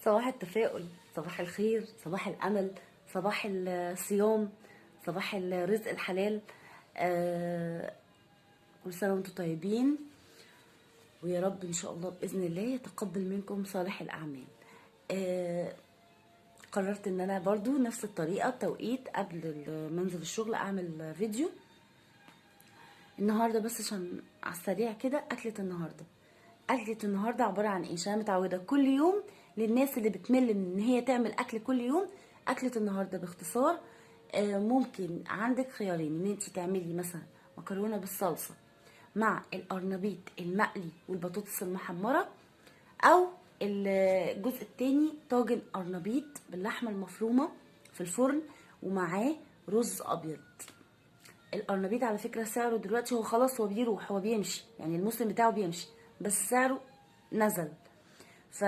صباح التفاؤل، صباح الخير، صباح الأمل، صباح الصيام، صباح الرزق الحلال. كل سنة وانتم طيبين، ويا رب إن شاء الله بإذن الله يتقبل منكم صالح الأعمال. قررت إن أنا برضو نفس الطريقة، توقيت قبل ما انزل الشغل أعمل فيديو النهاردة، بس عشان على السريع كده. أكلة النهاردة عبارة عن ايه؟ عشان أنا متعودة كل يوم، للناس اللي بتمل من ان هي تعمل اكل كل يوم. أكلة النهاردة باختصار، ممكن عندك خيارين، ان انت تعملي مثلا مكرونة بالصلصة مع القرنبيط المقلي والبطاطس المحمرة، او الجزء التاني طاجن قرنبيط باللحمة المفرومة في الفرن ومعاه رز ابيض. القرنبيط على فكرة سعره دلوقتي هو خلاص، هو بيروح، هو بيمشي، يعني الموسم بتاعه بيمشي، بس سعره نزل. ف